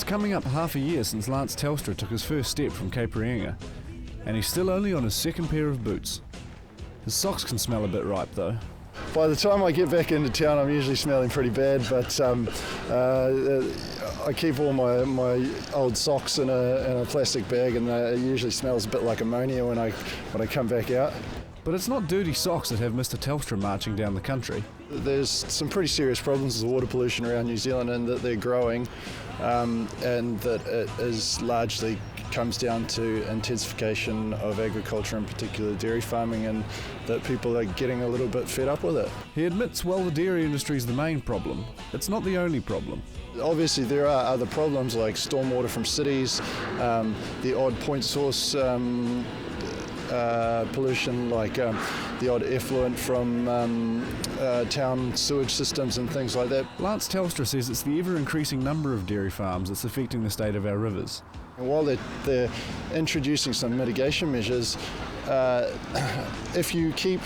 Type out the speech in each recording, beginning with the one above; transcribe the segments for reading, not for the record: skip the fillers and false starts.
It's coming up half a year since Lance Telstra took his first step from Cape Reinga, and he's still only on his second pair of boots. His socks can smell a bit ripe though. By the time I get back into town, I'm usually smelling pretty bad, but I keep all my old socks in a plastic bag, and it usually smells a bit like ammonia when I come back out. But it's not dirty socks that have Mr. Telstra marching down the country. There's some pretty serious problems with water pollution around New Zealand, and that they're growing, and that it is largely comes down to intensification of agriculture, in particular dairy farming, and that people are getting a little bit fed up with it. He admits while the dairy industry is the main problem, it's not the only problem. Obviously there are other problems like stormwater from cities, the odd point source pollution, like the odd effluent from town sewage systems and things like that. Lance Telstra says it's the ever-increasing number of dairy farms that's affecting the state of our rivers. And while they're introducing some mitigation measures, if you keep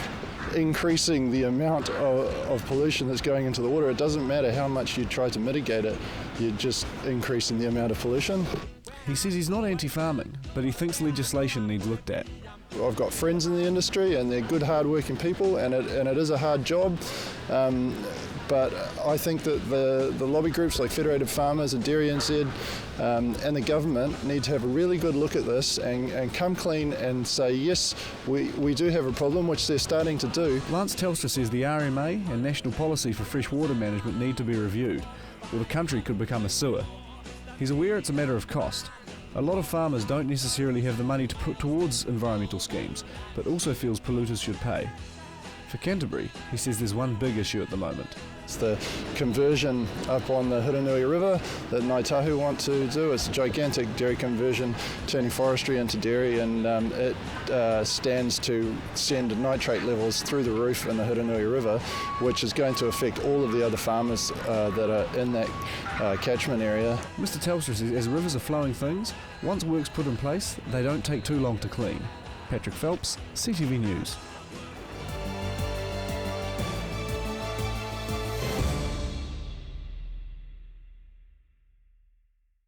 increasing the amount of pollution that's going into the water, it doesn't matter how much you try to mitigate it, you're just increasing the amount of pollution. He says he's not anti-farming, but he thinks legislation needs looked at. I've got friends in the industry, and they're good, hard-working people, and it is a hard job. But I think that the lobby groups like Federated Farmers and Dairy NZ and the government need to have a really good look at this and come clean and say, yes, we do have a problem, which they're starting to do. Lance Telstra says the RMA and National Policy for Freshwater Management need to be reviewed, or the country could become a sewer. He's aware it's a matter of cost. A lot of farmers don't necessarily have the money to put towards environmental schemes, but also feels polluters should pay. For Canterbury, he says there's one big issue at the moment. It's the conversion up on the Hiranui River that Ngāi Tahu want to do. It's a gigantic dairy conversion, turning forestry into dairy, and it stands to send nitrate levels through the roof in the Hiranui River, which is going to affect all of the other farmers that are in that catchment area. Mr. Telstra says as rivers are flowing things, once work's put in place, they don't take too long to clean. Patrick Phelps, CTV News.